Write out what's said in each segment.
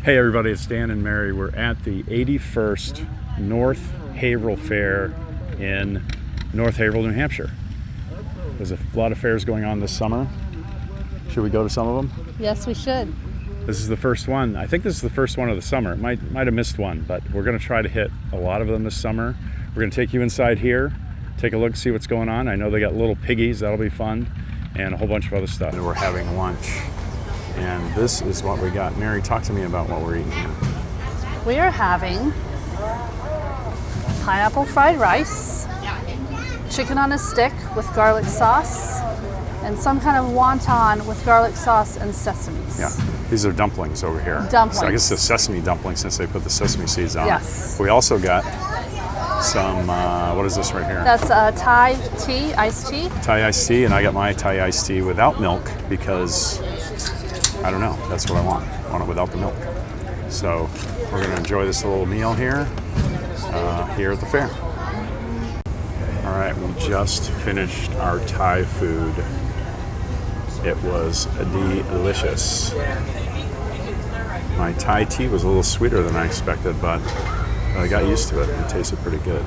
Hey everybody, it's Dan and Mary. We're at the 81st North Haverhill Fair in North Haverhill, New Hampshire. There's a lot of fairs going on this summer. Should we go to some of them? Yes, we should. This is the first one. I think this is the first one of the summer. It might have missed one, but we're going to try to hit a lot of them this summer. We're going to take you inside here, take a look, see what's going on. I know they got little piggies, that'll be fun, and a whole bunch of other stuff. And we're having lunch, and this is what we got. Mary, talk to me about what we're eating here. We are having pineapple fried rice, chicken on a stick with garlic sauce, and some kind of wonton with garlic sauce and sesames. Yeah, these are dumplings over here. Dumplings. So I guess the sesame dumplings since they put the sesame seeds on. Yes. We also got some, what is this right here? That's Thai tea, iced tea. Thai iced tea, and I got my Thai iced tea without milk because, I don't know, that's what I want. I want it without the milk. So we're gonna enjoy this little meal here, here at the fair. All right, we just finished our Thai food. It was delicious. My Thai tea was a little sweeter than I expected, but I got used to it. It tasted pretty good.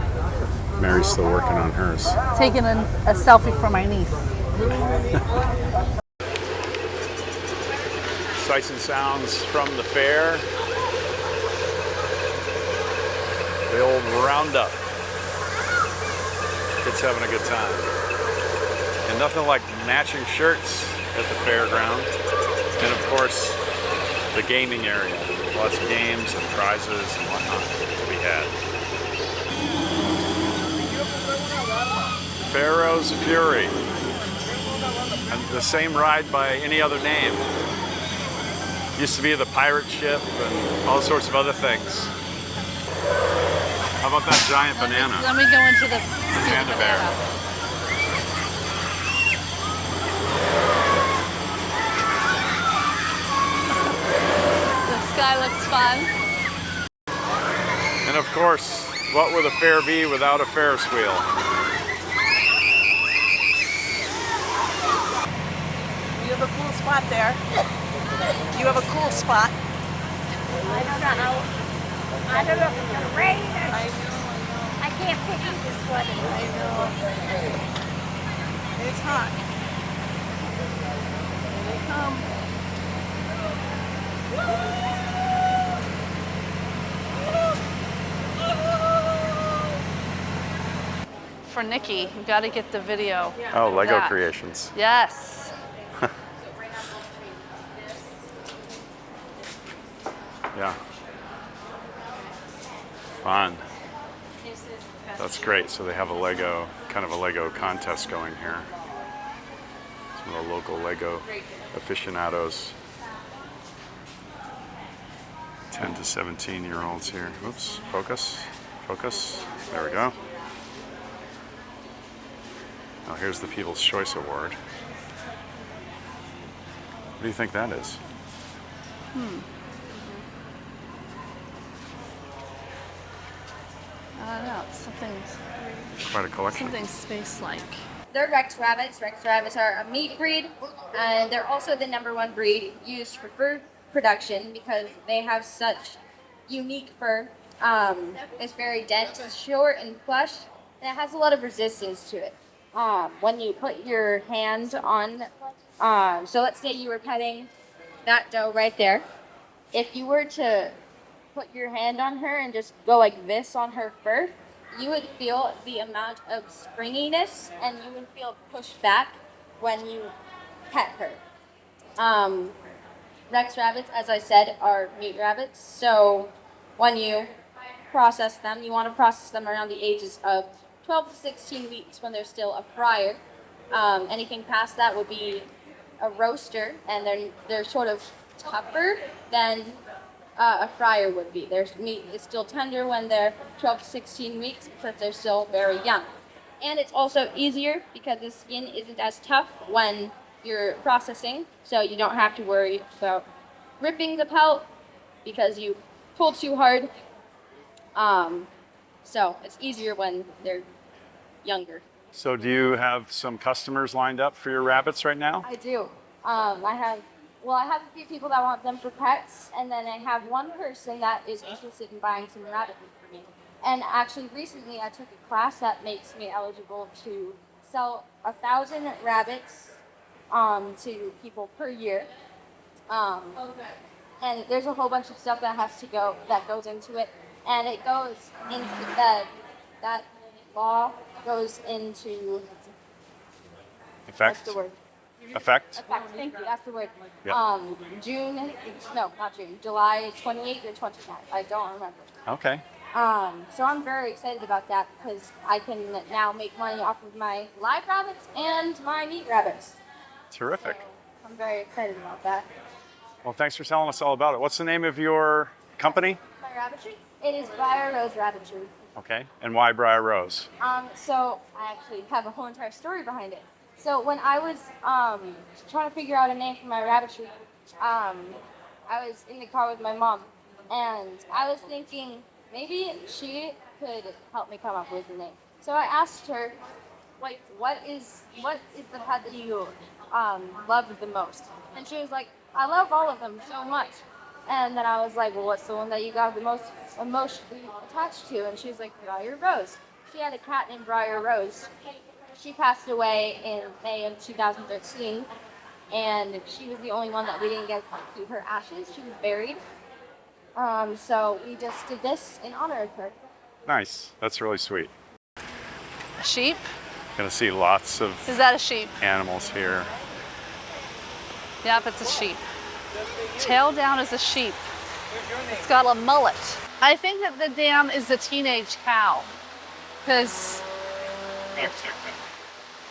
Mary's still working on hers. Taking a selfie for my niece. Sights and sounds from the fair. The old roundup. Kids having a good time. And nothing like matching shirts at the fairground. And of course, the gaming area. Lots of games and prizes and whatnot to be had. Pharaoh's Fury. And the same ride by any other name. Used to be the pirate ship and all sorts of other things. How about that giant banana? Let me go into the Panda bear. The sky looks fun. And of course, what would a fair be without a Ferris wheel? You have a cool spot there. You have a cool spot. I don't know. I don't know if it's gonna rain. I can't pick up this weather. I know. It's hot. Here they come. For Nikki, you gotta get the video. Oh, of Lego that. Creations. Yes. Yeah. Fun. That's great. So they have a Lego, kind of a Lego contest going here. Some of the local Lego aficionados. 10 to 17-year-olds here. Oops, focus, focus. There we go. Now here's the People's Choice Award. What do you think that is? I don't know. Something Quite a collection. space-like. They're Rex rabbits. Rex rabbits are a meat breed, and they're also the #1 breed used for fur production because they have such unique fur. It's very dense, short, and plush, and it has a lot of resistance to it. When you put your hand on, so let's say you were petting that doe right there. If you were to put your hand on her and just go like this on her fur, you would feel the amount of springiness and you would feel pushed back when you pet her. Rex rabbits, as I said, are meat rabbits. So when you process them, you want to process them around the ages of 12 to 16 weeks when they're still a fryer. Anything past that would be a roaster, and they're sort of tougher than a fryer would be. Their meat is still tender when they're 12 to 16 weeks because they're still very young. And it's also easier because the skin isn't as tough when you're processing, so you don't have to worry about ripping the pelt because you pull too hard. So it's easier when they're younger. So do you have some customers lined up for your rabbits right now? I do. I have well, I have a few people that want them for pets, and then I have one person that is interested in buying some rabbit meat for me. And actually, recently I took a class that makes me eligible to sell 1,000 rabbits to people per year. Um, and there's a whole bunch of stuff that goes into it, and it goes into that law goes into what's the Effect? word? Effect? Effect. Thank you. That's the word. Yeah. June. No, not June. July 28th or 29th. I don't remember. Okay. So I'm very excited about that because I can now make money off of my live rabbits and my meat rabbits. Terrific. So I'm very excited about that. Well, thanks for telling us all about it. What's the name of your company? My rabbitry? It is Briar Rose Rabbitry. Okay. And why Briar Rose? So I actually have a whole entire story behind it. So when I was trying to figure out a name for my rabbitry, I was in the car with my mom, and I was thinking maybe she could help me come up with a name. So I asked her, like, what is the pet that you love the most? And she was like, I love all of them so much. And then I was like, well, what's the one that you got the most emotionally attached to? And she was like, Briar Rose. She had a cat named Briar Rose. She passed away in May of 2013, and she was the only one that we didn't get to her ashes. She was buried. So we just did this in honor of her. Nice. That's really sweet. A sheep? Gonna see lots of Is that a sheep? animals here. Yep, it's a sheep. Tail down is a sheep. It's got a mullet. I think that the dam is a teenage cow. Because,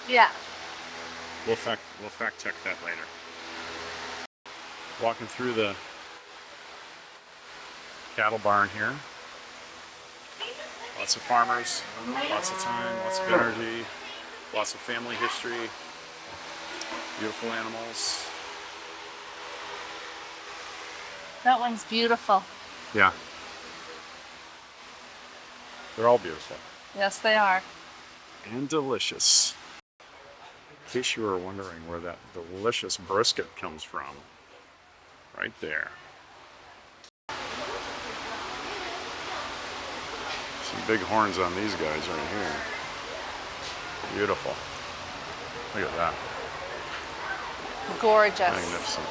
yeah. We'll fact check that later. Walking through the cattle barn here. Lots of farmers, lots of time, lots of energy, lots of family history, beautiful animals. That one's beautiful. Yeah. They're all beautiful. Yes, they are. And delicious. In case you were wondering where that delicious brisket comes from, right there. Some big horns on these guys right here. Beautiful. Look at that. Gorgeous. Magnificent.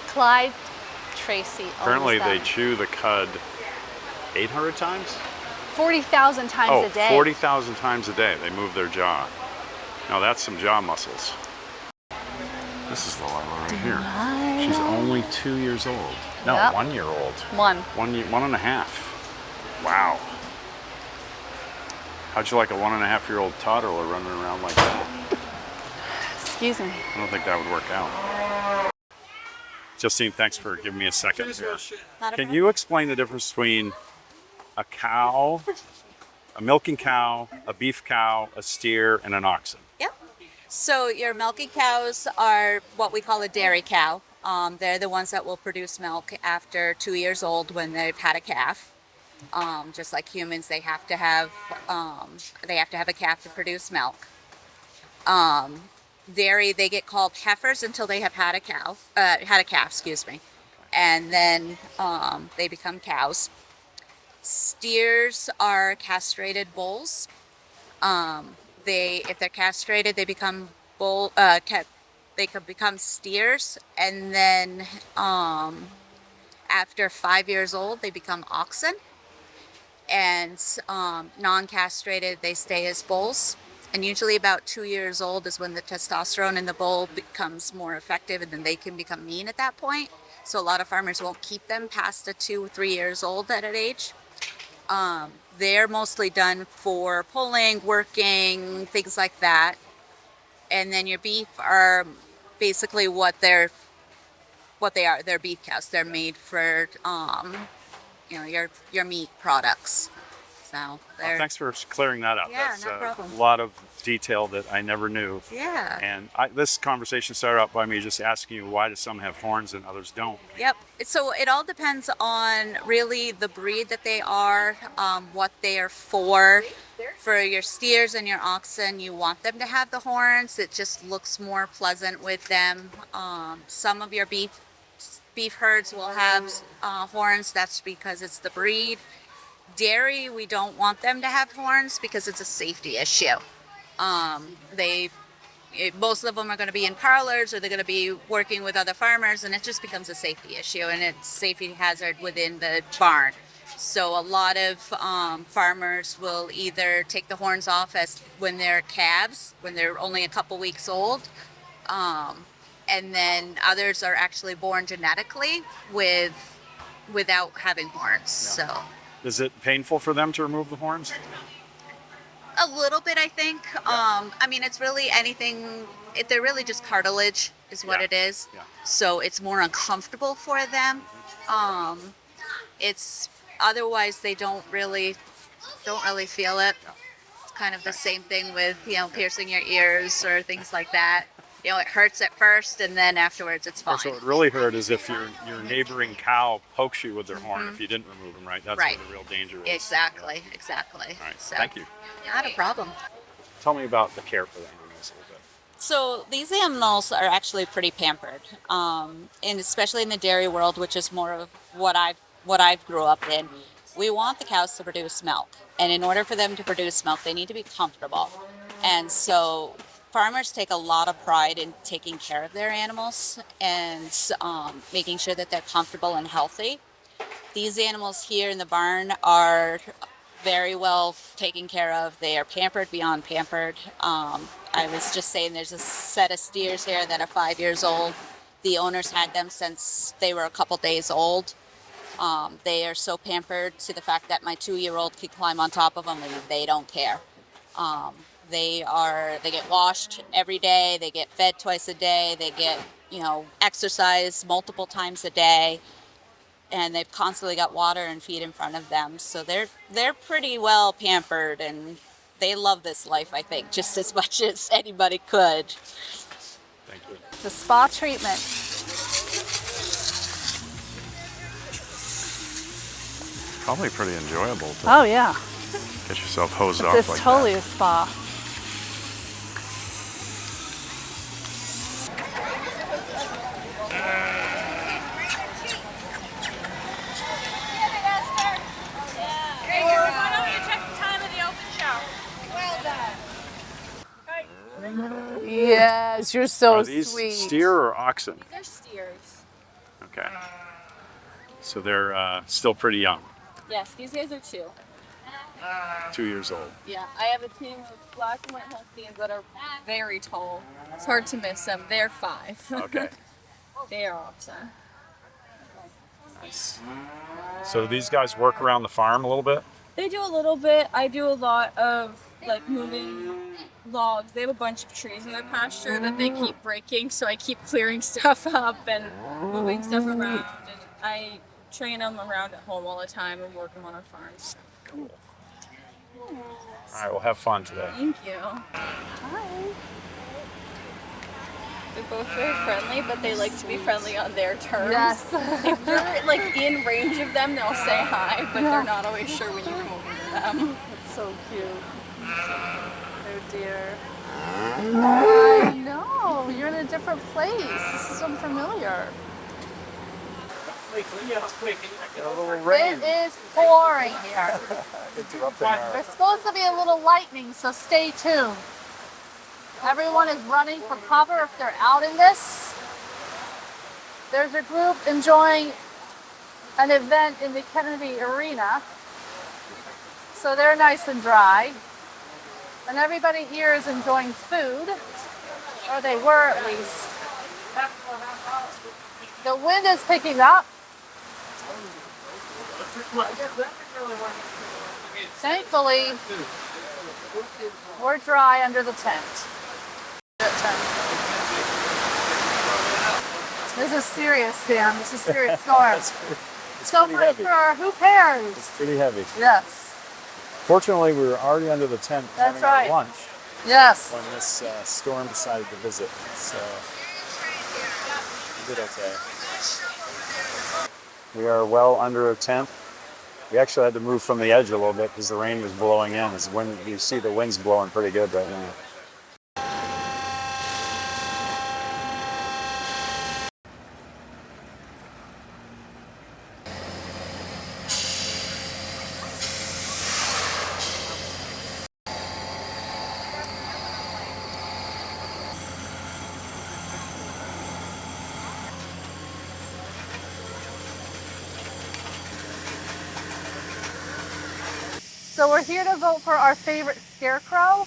Clyde Tracy owns Apparently them. they chew the cud 800 times? 40,000 times a day. 40,000 times a day they move their jaw. Now that's some jaw muscles. This is the Lila right here. She's only 2 years old. No, Yep. 1 year old. One. 1 and a half. Wow. How'd you like a 1.5-year-old toddler running around like that? Excuse me. I don't think that would work out. Justine, thanks for giving me a second here. Can you explain the difference between a cow, a milking cow, a beef cow, a steer, and an oxen? Yep. So your milking cows are what we call a dairy cow. They're the ones that will produce milk after 2 years old when they've had a calf. Just like humans, they have to have a calf to produce milk. Dairy, they get called heifers until they have had a calf, excuse me, and then they become cows. Steers are castrated bulls. If they're castrated, they become they could become steers, and then after 5 years old, they become oxen. And non-castrated, they stay as bulls. And usually about 2 years old is when the testosterone in the bull becomes more effective, and then they can become mean at that point. So a lot of farmers won't keep them past the 2 or 3 years old at an age. They're mostly done for pulling, working, things like that. And then your beef are basically what they are. They're beef cows. They're made for your meat products. now. Well, thanks for clearing that up. Yeah, That's no problem. a lot of detail that I never knew. Yeah. And this conversation started out by me just asking you, why do some have horns and others don't? Yep. So it all depends on really the breed that they are, what they are for. For your steers and your oxen, you want them to have the horns. It just looks more pleasant with them. Some of your beef herds will have horns. That's because it's the breed. Dairy, we don't want them to have horns because it's a safety issue. Most of them are going to be in parlors, or they're going to be working with other farmers, and it just becomes a safety issue, and it's safety hazard within the barn. So a lot of farmers will either take the horns off as when they're calves, when they're only a couple weeks old, and then others are actually born genetically without having horns. So Is it painful for them to remove the horns? a little bit, I think. I mean, it's really anything. They're really just cartilage, is what Yeah. it is. Yeah. So it's more uncomfortable for them. It's otherwise they don't really feel it. It's kind of the same thing with piercing your ears or things like that. It hurts at first, and then afterwards it's fine. So it really hurt is if your neighboring cow pokes you with their horn if you didn't remove them, right? That's Right. where the real danger is. Exactly. All right. So, Thank you. Not a problem. Tell me about the care for the animals a little bit. So these animals are actually pretty pampered, and especially in the dairy world, which is more of what I've grew up in. We want the cows to produce milk, and in order for them to produce milk, they need to be comfortable. And so farmers take a lot of pride in taking care of their animals and making sure that they're comfortable and healthy. These animals here in the barn are very well taken care of. They are pampered beyond pampered. I was just saying there's a set of steers here that are 5 years old. The owners had them since they were a couple days old. They are so pampered to the fact that my 2-year-old could climb on top of them and they don't care. They get washed every day. They get fed twice a day. They get, exercise multiple times a day. And they've constantly got water and feed in front of them. So they're pretty well pampered, and they love this life, I think, just as much as anybody could. Thank you. The spa treatment. Probably pretty enjoyable to Oh yeah, get yourself hosed off it's like totally that. a spa. Why don't you check the time of the open show? Yes, you're so Are these sweet. steer or oxen? They're steers. Okay. So they're still pretty young, Yes, these guys are 2. 2 years old. Yeah, I have a team of black and white Holsteins that are very tall. It's hard to miss them. They're 5. Okay. They are awesome. Nice. So these guys work around the farm a little bit? They do a little bit. I do a lot of moving logs. They have a bunch of trees in their pasture that they keep breaking, so I keep clearing stuff up and moving stuff around. And I train them around at home all the time and work them on our farms. Cool. All right, we'll have fun today. Thank you. They're both very friendly, but they like to be friendly on their terms. Yes. If you're in range of them, they'll say hi, but they're not always sure when you come over to them. That's so cute. Oh dear. I know. You're in a different place. This is unfamiliar. A little rain. It is pouring here. Interrupting our... There's supposed to be a little lightning, so stay tuned. Everyone is running for cover if they're out in this. There's a group enjoying an event in the Kennedy Arena, so they're nice and dry. And everybody here is enjoying food, or they were at least. The wind is picking up. Thankfully, we're dry under the tent. This is serious, Dan. This is serious storm. So much heavy. for our hoop hairs. It's pretty heavy. Yes. Fortunately, we were already under the tent That's having our right. lunch Yes. when this storm decided to visit. So we did okay. We are well under a tent. We actually had to move from the edge a little bit because the rain was blowing in. It's when you see the wind's blowing pretty good right now. So we're here to vote for our favorite scarecrow.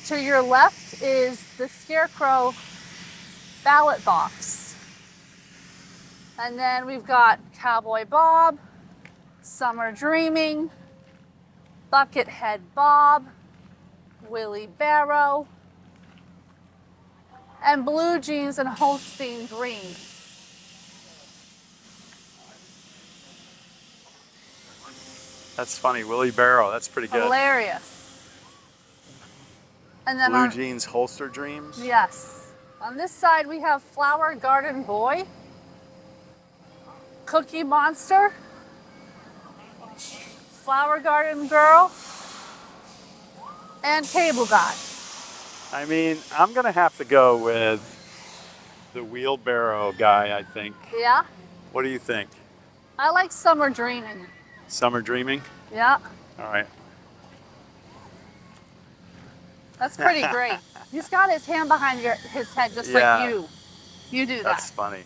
To your left is the scarecrow ballot box. And then we've got Cowboy Bob, Summer Dreaming, Buckethead Bob, Willie Barrow, and Blue Jeans and Holstein Green. That's funny, Willie Barrow. That's pretty good. Hilarious. And then Blue Jeans Holster Dreams. yes. On this side we have Flower Garden Boy, Cookie Monster, Flower Garden Girl, and Cable Guy. I mean, I'm gonna have to go with the wheelbarrow guy, I think. Yeah? What do you think? I like Summer Dreaming. Summer Dreaming? Yeah, All right. that's pretty great. He's got his hand behind his head just Yeah. like you. You do that. That's funny.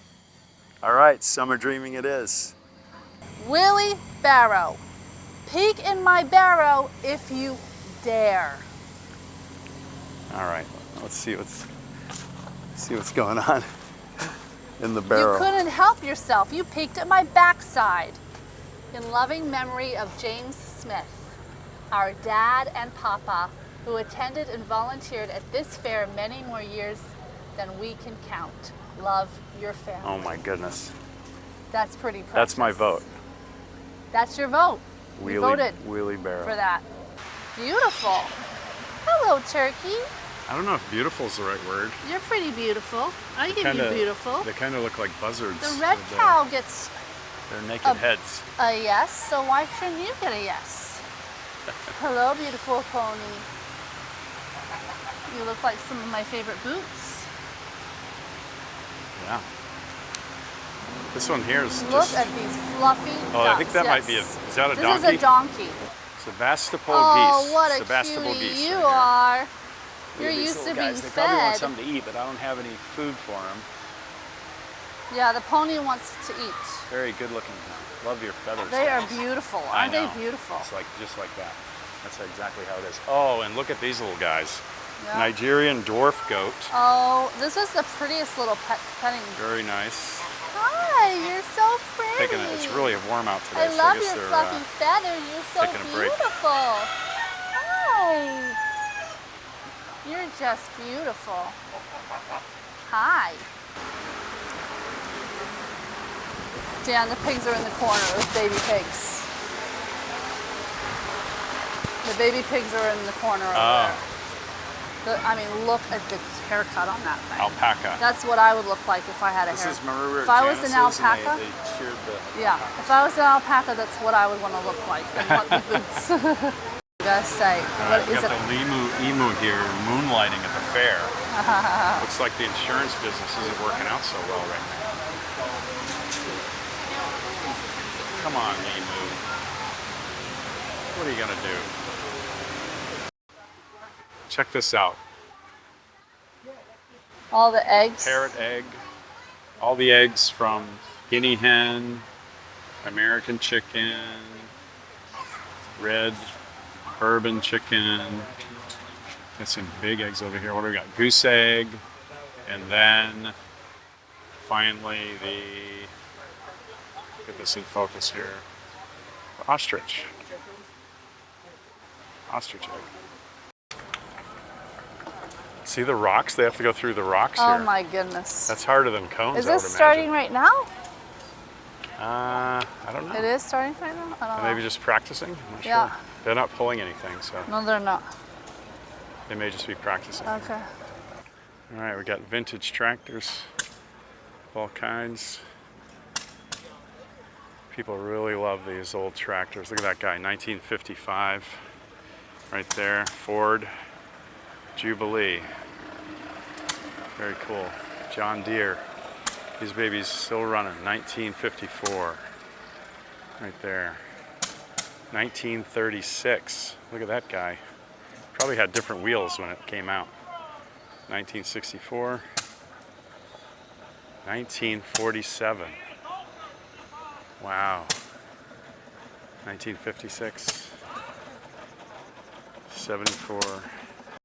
All right, Summer Dreaming it is. Willie Barrow. Peek in my barrow if you dare. All right, let's see what's going on in the barrel. You couldn't help yourself. You peeked at my backside. In loving memory of James Smith, our dad and papa, who attended and volunteered at this fair many more years than we can count. Love, your family. Oh my goodness. That's pretty precious. That's my vote. That's your vote. You voted Wheelie Barrow. for that. Beautiful. Hello, Turkey. I don't know if beautiful is the right word. You're pretty beautiful. I give you beautiful. They kind of look like buzzards. The red with cow gets their naked heads. a yes, so why shouldn't you get a yes? Hello, beautiful pony. You look like some of my favorite boots. Yeah. This one here is Look just... at these fluffy Oh, I think that ducks. might be is that a This donkey? is a donkey. Sebastopol Oh, geese. what a Sebastopol cutie geese you right here. are. Look You're at these used to little being guys. They probably want fed. something to eat, but I don't have any food for them. Yeah, the pony wants to eat. Very good looking. Love your feathers. They are guys. beautiful. I Aren't they know. beautiful? It's like just like that. That's exactly how it is. Oh, and look at these little guys. Yeah. Nigerian dwarf goat. Oh, this is the prettiest little petting. Very nice. Hi, you're so pretty. It's really warm out today, I so love I guess your they're fluffy feathers. You're so taking a break. beautiful. Hi. You're just beautiful. Hi. Dan, the pigs are in the corner, those baby pigs. The baby pigs are in the corner over there. I mean, look at the haircut on that thing. alpaca. That's what I would look like if I had a This hair. is remember If I was an Janice's and alpaca, they sheared the yeah. If I was an alpaca, that's what I would want to look like. And what the boots. You guys say, All right, what we is got it? the emu here moonlighting at the fair. Looks like the insurance business isn't working out so well right now. Come on, emu. What are you gonna do? Check this out. All the eggs. Parrot egg. All the eggs from guinea hen, American chicken, red bourbon chicken. Got some big eggs over here. What do we got? Goose egg. And then finally get this in focus here. Ostrich. Ostrich egg. See the rocks? They have to go through the rocks Oh here. my goodness. That's harder than cones. Is I would this starting imagine. right now? I don't know. It is starting right now? I don't know. Maybe just practicing? I'm not Yeah. sure. They're not pulling anything, so No, they're not. they may just be practicing. Okay. All right, we got vintage tractors of all kinds. People really love these old tractors. Look at that guy, 1955, right there. Ford Jubilee. Very cool. John Deere. These babies still running. 1954, right there. 1936. Look at that guy. Probably had different wheels when it came out. 1964. 1947. Wow. 1956. 74.